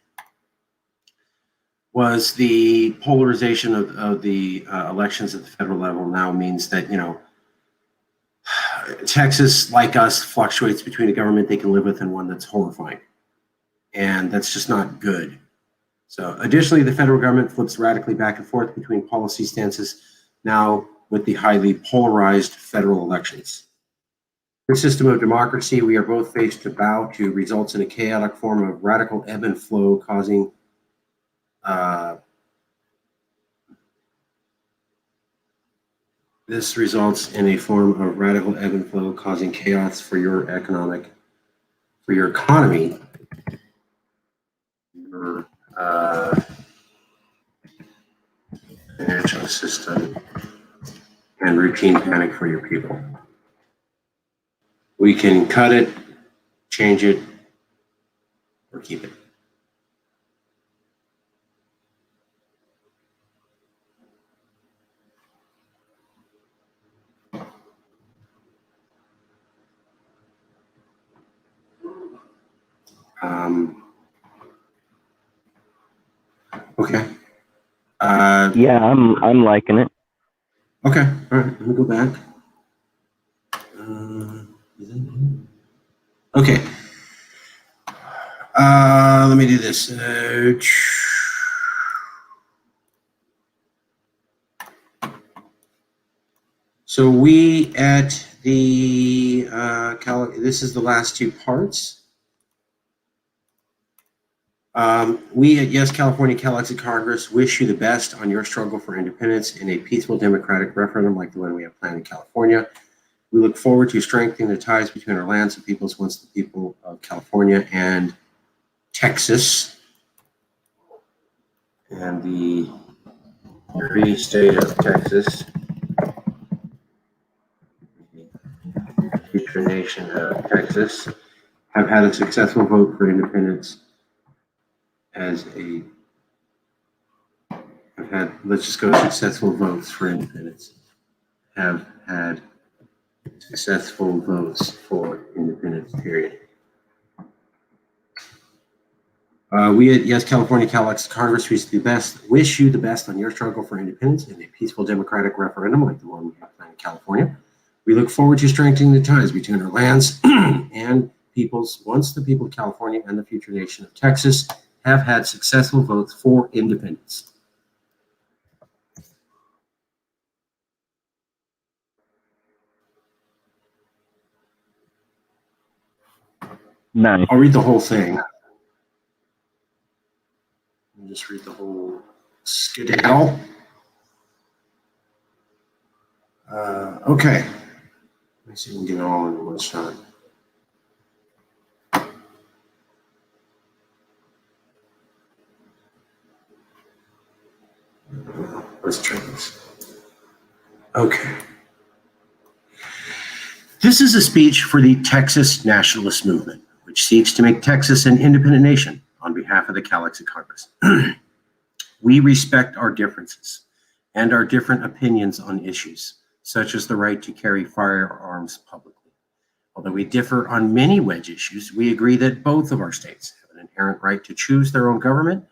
was the polarization of the elections at the federal level now means that, Texas, like us, fluctuates between a government they can live with and one that's horrifying. And that's just not good. So additionally, the federal government flips radically back and forth between policy stances now with the highly polarized federal elections. The system of democracy we are both faced to bow to results in a chaotic form of radical ebb and flow, causing this results in a form of radical ebb and flow, causing chaos for your economy, your financial system, and routine panic for your people. We can cut it, change it, or keep it. Okay. Yeah, I'm liking it. Okay. All right. Let me go back. Okay. Let me do this. So we at the this is the last two parts. We at Yes California Cal-Exit Congress wish you the best on your struggle for independence in a peaceful democratic referendum like the one we have planned in California. We look forward to strengthening the ties between our lands and peoples once the people of California and Texas and the free state of Texas, the future nation of Texas, have had a successful vote for independence let's just go successful votes for independence, have had successful votes for independence, period. We at Yes California Cal-Exit Congress wish you the best on your struggle for independence in a peaceful democratic referendum like the one we have planned in California. We look forward to strengthening the ties between our lands and peoples once the people of California and the future nation of Texas have had successful votes for independence. Nice. I'll read the whole thing. I'll just read the whole skedaddle. Okay. Let me see if we can get it all in one shot. Let's try this. Okay. This is a speech for the Texas Nationalist Movement, which seeks to make Texas an independent nation on behalf of the Cal-Exit Congress. We respect our differences and our different opinions on issues, such as the right to carry firearms publicly. Although we differ on many wedge issues, we agree that both of our states have an inherent right to choose their own government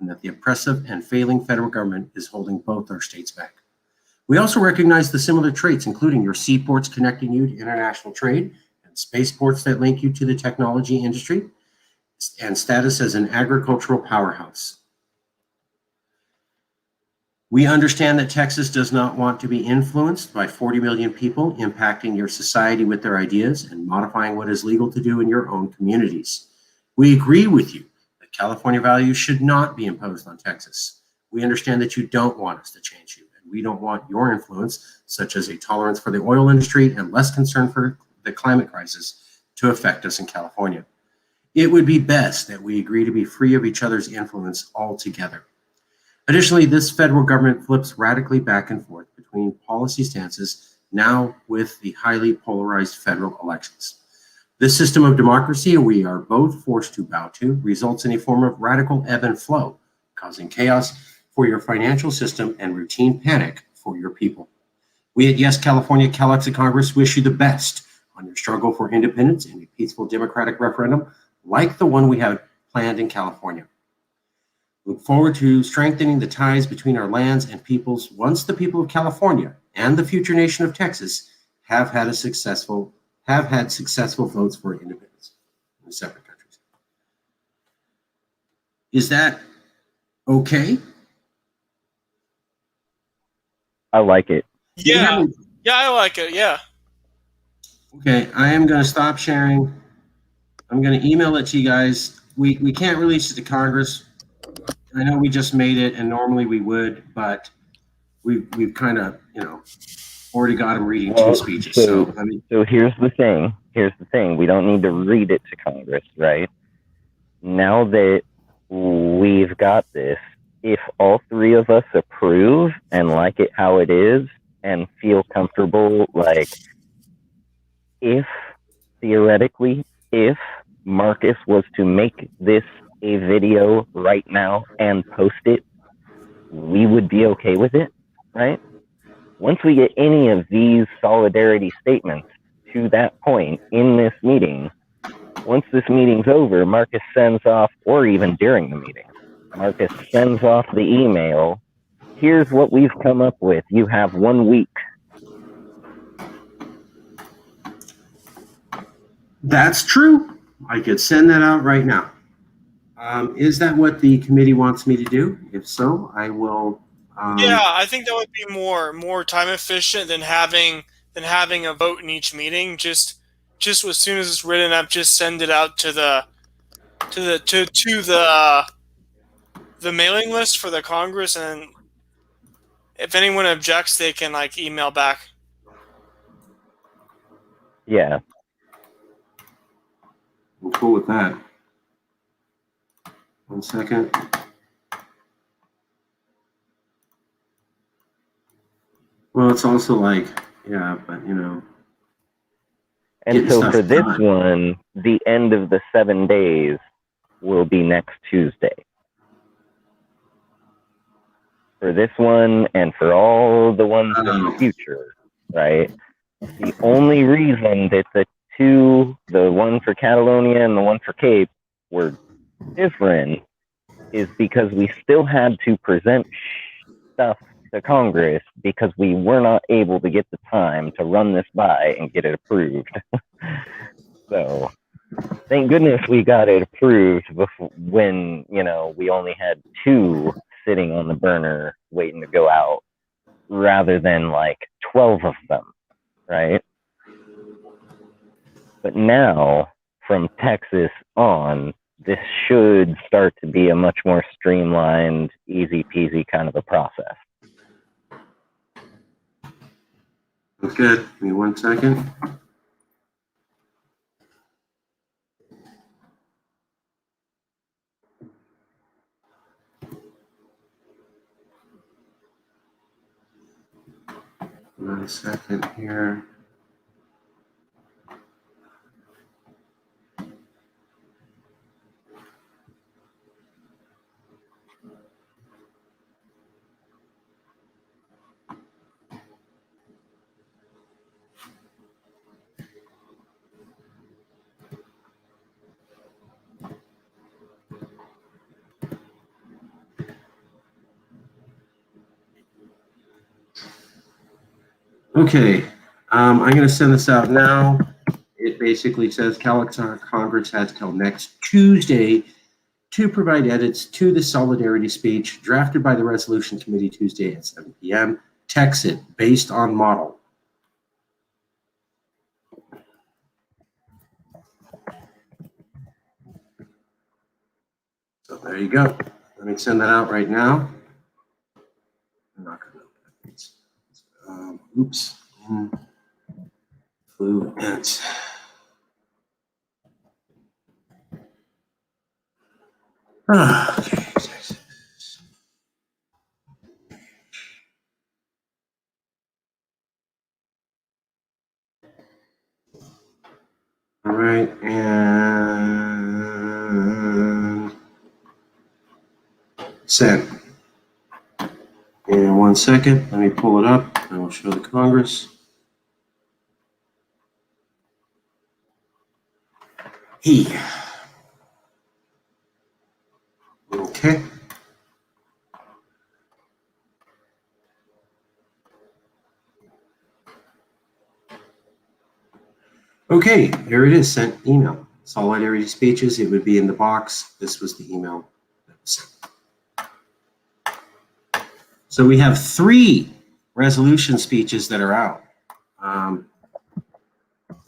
and that the oppressive and failing federal government is holding both our states back. We also recognize the similar traits, including your seaports connecting you to international trade and spaceports that link you to the technology industry and status as an agricultural powerhouse. We understand that Texas does not want to be influenced by 40 million people impacting your society with their ideas and modifying what is legal to do in your own communities. We agree with you that California values should not be imposed on Texas. We understand that you don't want us to change you, and we don't want your influence, such as a tolerance for the oil industry and less concern for the climate crisis, to affect us in California. It would be best that we agree to be free of each other's influence altogether. Additionally, this federal government flips radically back and forth between policy stances now with the highly polarized federal elections. This system of democracy we are both forced to bow to results in a form of radical ebb and flow, causing chaos for your financial system and routine panic for your people. We at Yes California Cal-Exa Congress wish you the best on your struggle for independence in a peaceful democratic referendum like the one we have planned in California. Look forward to strengthening the ties between our lands and peoples once the people of California and the future nation of Texas have had successful votes for independence in separate countries. Is that okay? I like it. Yeah. Yeah, I like it. Yeah. Okay, I am going to stop sharing. I'm going to email it to you guys. We can't release it to Congress. I know we just made it, and normally we would, but we've kind of, already got them reading two speeches. So here's the thing. We don't need to read it to Congress, right? Now that we've got this, if all three of us approve and like it how it is and feel comfortable, like theoretically, if Marcus was to make this a video right now and post it, we would be okay with it, right? Once we get any of these solidarity statements to that point in this meeting, once this meeting's over, Marcus sends off, or even during the meeting, Marcus sends off the email. Here's what we've come up with. You have 1 week. That's true. I could send that out right now. Is that what the committee wants me to do? If so, I will. Yeah, I think that would be more time efficient than having a vote in each meeting. Just as soon as it's written up, just send it out to the mailing list for the Congress, and if anyone objects, they can email back. Yeah. I'm cool with that. 1 second. Well, it's also but And so for this one, the end of the 7 days will be next Tuesday. For this one and for all the ones in the future, right? The only reason that the one for Catalonia and the one for Cape were different is because we still had to present stuff to Congress because we were not able to get the time to run this by and get it approved. So thank goodness we got it approved before, when we only had 2 sitting on the burner waiting to go out rather than 12 of them, right? But now from Texas on, this should start to be a much more streamlined, easy peasy kind of a process. That's good. Give me 1 second. One second here. Okay, I'm going to send this out now. It basically says Cal-Exa Congress has till next Tuesday to provide edits to the solidarity speech drafted by the resolution committee Tuesday at 7 p.m. Text it based on model. there you go. Let me send that out right now. I'm not gonna, oops. Influence. Okay. All right, and send. And 1 second, let me pull it up. I will show the Congress. He. Okay. Okay, here it is, sent email. Solidarity speeches, it would be in the box. This was the email that was sent. So we have 3 resolution speeches that are out.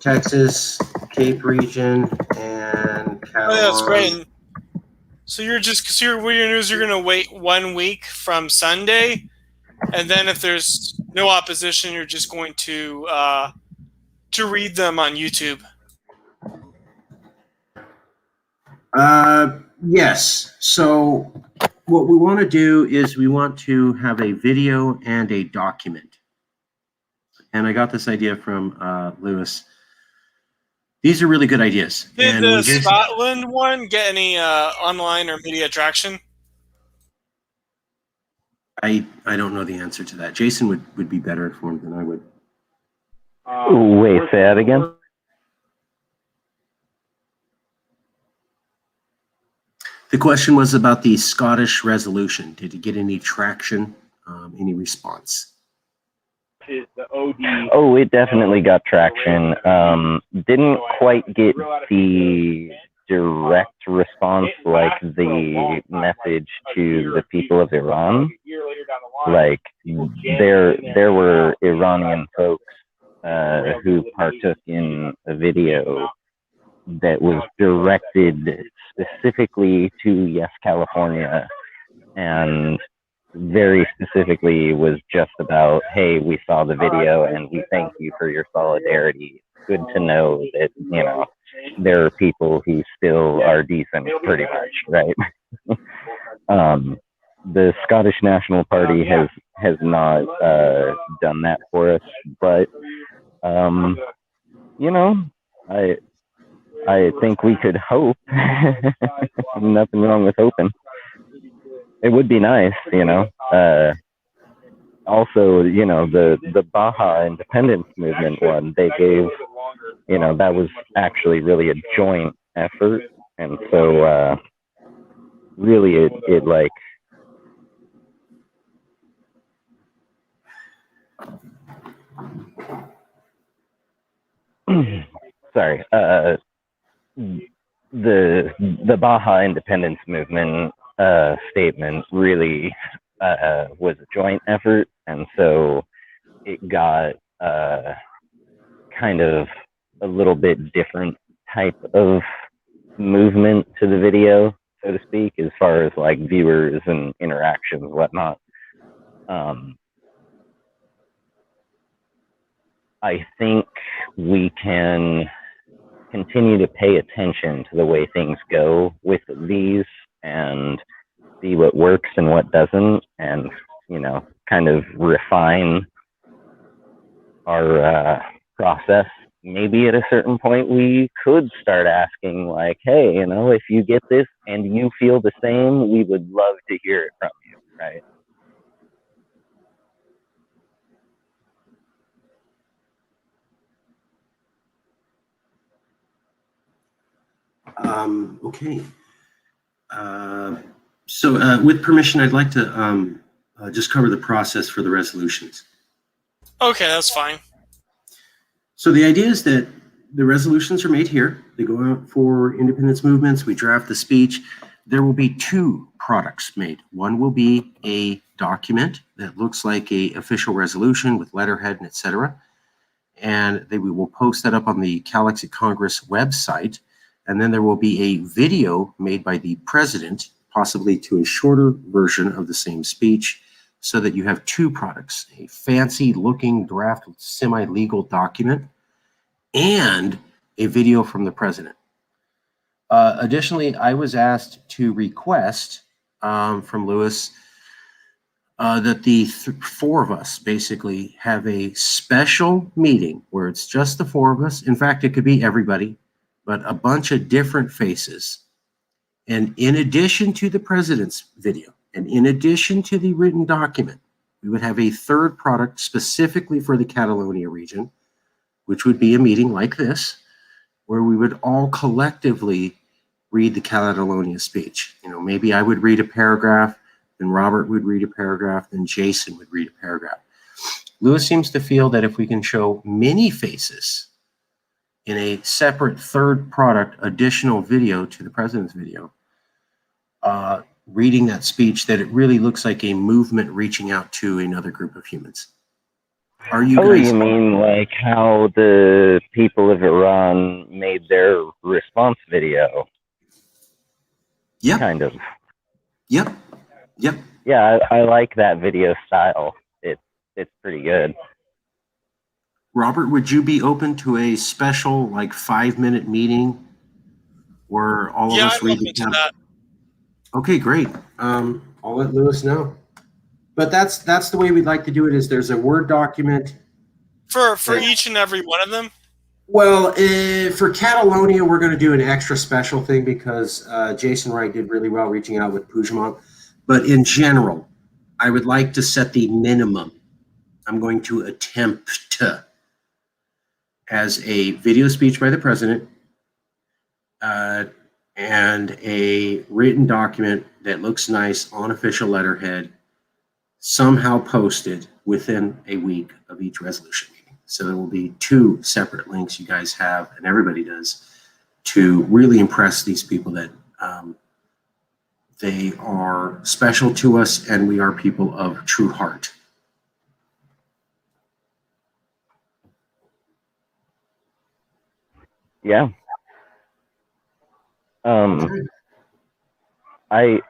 Texas, Cape Region, and Oh, yeah, that's great. Catalan. And so you're just, what you're going to do is you're going to wait 1 week from Sunday, and then if there's no opposition, you're just going to read them on YouTube. Yes. So what we want to do is we want to have a video and a document. And I got this idea from Lewis. These are really good ideas. Did And the Scotland one get any online or media traction? I don't know the answer to that. Jason would be better informed than I would. Wait, say that again? The question was about the Scottish resolution. Did it get any traction, any response? Oh, it definitely got traction. Didn't quite get the direct response like the message to the people of Iran. Like there were Iranian folks who partook in a video that was directed specifically to Yes California, and very specifically was just about, hey, we saw the video and we thank you for your solidarity. Good to know that, you know, there are people who still are decent, pretty much, right? The Scottish National Party has not done that for us, but you know, I think we could hope. Nothing wrong with hoping. It would be nice, you know. Also, you know, the Baja independence movement one, they gave, you know, that was actually really a joint effort, and so really it like sorry, the Baja independence movement statement really was a joint effort, and so it got kind of a little bit different type of movement to the video, so to speak, as far as like viewers and interactions and whatnot. I think we can continue to pay attention to the way things go with these and see what works and what doesn't, and, you know, kind of refine our process. Maybe at a certain point we could start asking, like, hey, you know, if you get this and you feel the same, we would love to hear it from you, right? Okay. So with permission, I'd like to just cover the process for the resolutions. Okay, that's fine. So the idea is that the resolutions are made here. They go out for independence movements. We draft the speech. There will be 2 products made. One will be a document that looks like a official resolution with letterhead and etc. And we will post that up on the Galaxy Congress website. And then there will be a video made by the president, possibly to a shorter version of the same speech, so that you have two products, a fancy looking draft semi-legal document and a video from the president. Additionally, I was asked to request from Lewis that the four of us basically have a special meeting where it's just the four of us. In fact, it could be everybody, but a bunch of different faces. And in addition to the president's video, and in addition to the written document, we would have a third product specifically for the Catalonia region, which would be a meeting like this, where we would all collectively read the Catalonia speech. You know, maybe I would read a paragraph, then Robert would read a paragraph, then Jason would read a paragraph. Lewis seems to feel that if we can show many faces in a separate third product additional video to the president's video, reading that speech, that it really looks like a movement reaching out to another group of humans. Are you guys? You mean like how the people of Iran made their response video? Yep. Kind of. Yep. Yep. Yeah, I like that video style. It's pretty good. Robert, would you be open to a special, like, 5-minute meeting where all of us read the that. Okay, great. I'll let Lewis know. But that's the way we'd like to do it. Is there's a Word document for each and every one of them? Well, for Catalonia, we're going to do an extra special thing because Jason Wright did really well reaching out with Puigdemont. But in general, I would like to set the minimum. I'm going to attempt to, as a video speech by the president and a written document that looks nice on official letterhead, somehow posted within a week of each resolution meeting. So there will be 2 separate links you guys have, and everybody does, to really impress these people that they are special to us and we are people of true heart. Yeah. I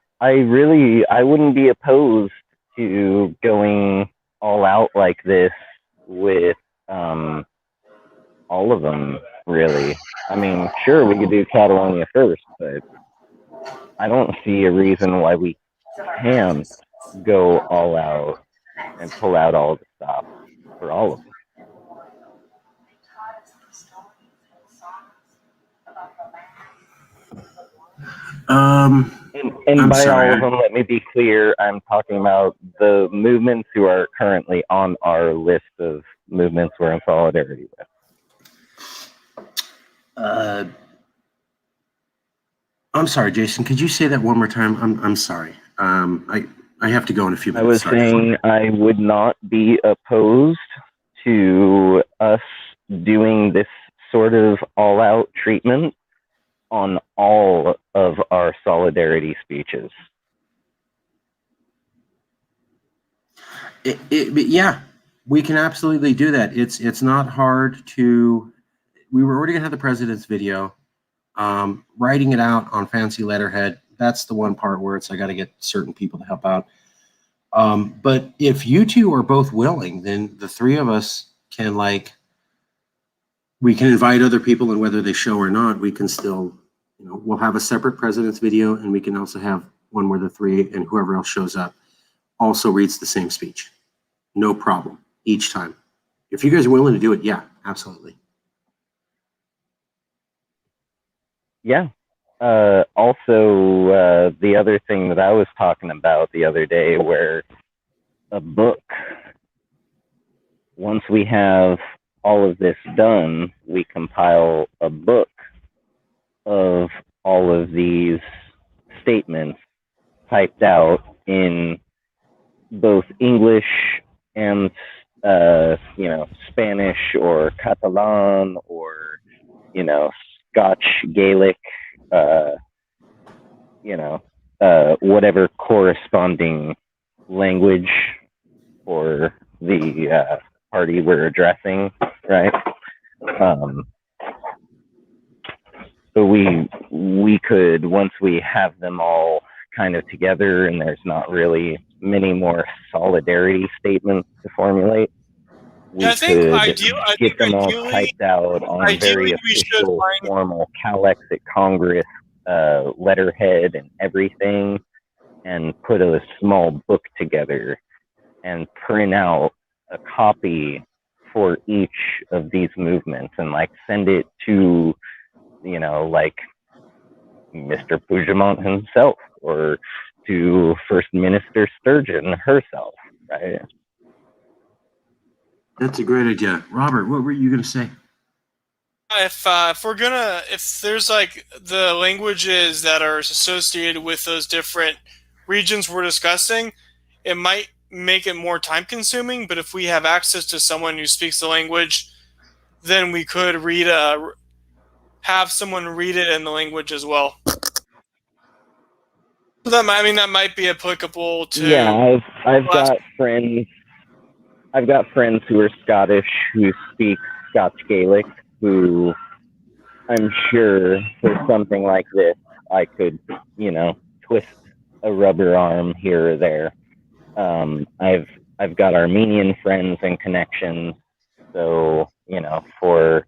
wouldn't be opposed to going all out like this with all of them, really. I mean, sure, we could do Catalonia first, but I don't see a reason why we can't go all out and pull out all the stops for all of them. And by all of them, let me be clear, I'm talking about the movements who are currently on our list of movements we're in solidarity with. I'm sorry, Jason, could you say that one more time? I'm sorry. I have to go in a few minutes. I was saying I would not be opposed to us doing this sort of all-out treatment on all of our solidarity speeches. Yeah, we can absolutely do that. It's not hard to. We were already gonna have the president's video. Writing it out on fancy letterhead, that's the one part where I got to get certain people to help out. But if you two are both willing, then the 3 of us can, we can invite other people, and whether they show or not, we can still, we'll have a separate president's video, and we can also have one where the 3 and whoever else shows up also reads the same speech. No problem, each time. If you guys are willing to do it, yeah, absolutely. Yeah. Also, the other thing that I was talking about the other day, where a book, once we have all of this done, we compile a book of all of these statements typed out in both English and, Spanish or Catalan or, Scotch, Gaelic, whatever corresponding language for the party we're addressing, right? So we could, once we have them all kind of together, and there's not really many more solidarity statements to formulate, we could get them all typed out on very we should official, formal Calexit Congress letterhead and everything, and put a small book together and print out a copy for each of these movements and like send it to, you know, like Mr. Puigdemont himself or to First Minister Sturgeon herself, right? That's a great idea. Robert, what were you going to say? If there's like the languages that are associated with those different regions we're discussing, it might make it more time consuming, but if we have access to someone who speaks the language, then we could have someone read it in the language as well. That might be applicable to. Yeah, I've got friends. I've got friends who are Scottish who speak Scotch Gaelic, who I'm sure for something like this I could, you know, twist a rubber arm here or there. I've got Armenian friends and connections, so, you know, for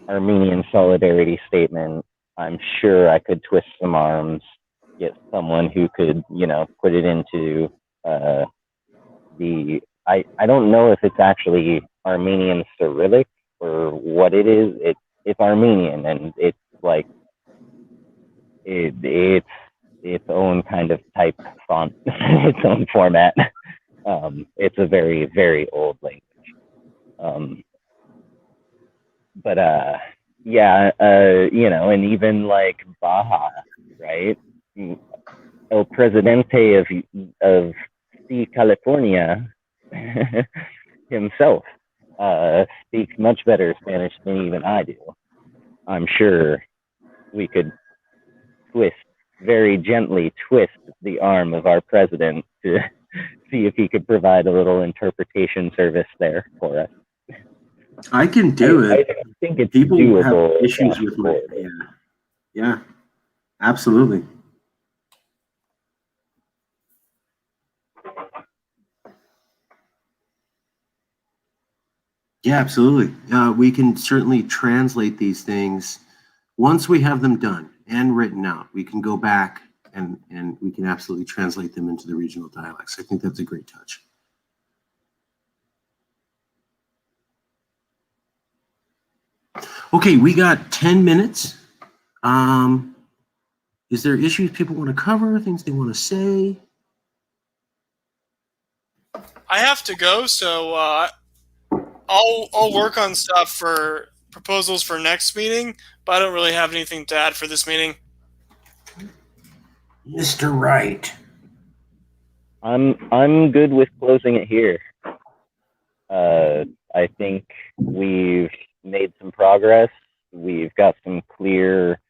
Armenian solidarity statement, I'm sure I could twist some arms, get someone who could, you know, put it into I don't know if it's actually Armenian Cyrillic or what it is. It's Armenian, and it's like it's its own kind of type font, its own format. It's a very, very old language. But yeah, you know, and even like Baja, right? El Presidente of C. California himself speaks much better Spanish than even I do. I'm sure we could very gently twist the arm of our president to see if he could provide a little interpretation service there for us. I can do it. I think it's people doable. Have issues with it. Yeah, absolutely. Yeah, absolutely. We can certainly translate these things once we have them done and written out. We can go back and we can absolutely translate them into the regional dialects. I think that's a great touch. Okay, we got 10 minutes. Is there issues people want to cover, things they want to say? I have to go, so I'll work on stuff for proposals for next meeting, but I don't really have anything to add for this meeting. Mr. Wright. I'm good with closing it here. I think we've made some progress. We've got some clear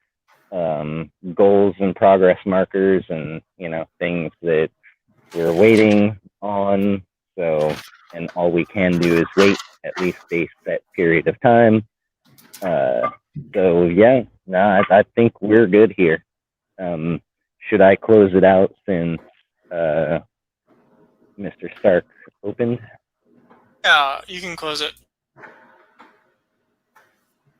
goals and progress markers, and, you know, things that we're waiting on. So, and all we can do is wait at least a set period of time. So yeah, no, I think we're good here. Should I close it out since Mr. Stark opened? Yeah, you can close it.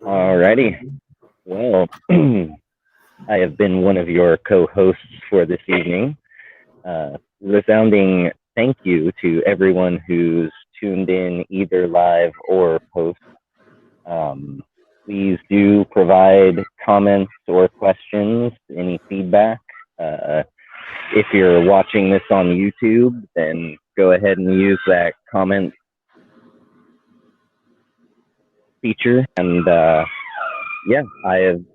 Alrighty. Well, I have been one of your co-hosts for this evening. Resounding thank you to everyone who's tuned in either live or post. Please do provide comments or questions, any feedback. If you're watching this on YouTube, then go ahead and use that comment feature. And yeah,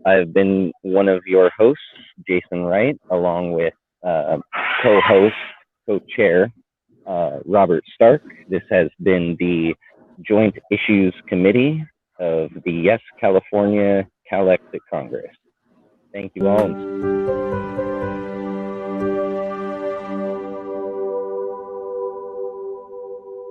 I've been one of your hosts, Jason Wright, along with co-host, co-chair, Robert Stark. This has been the Joint Issues Committee of the Yes California Calexit Congress. Thank you all.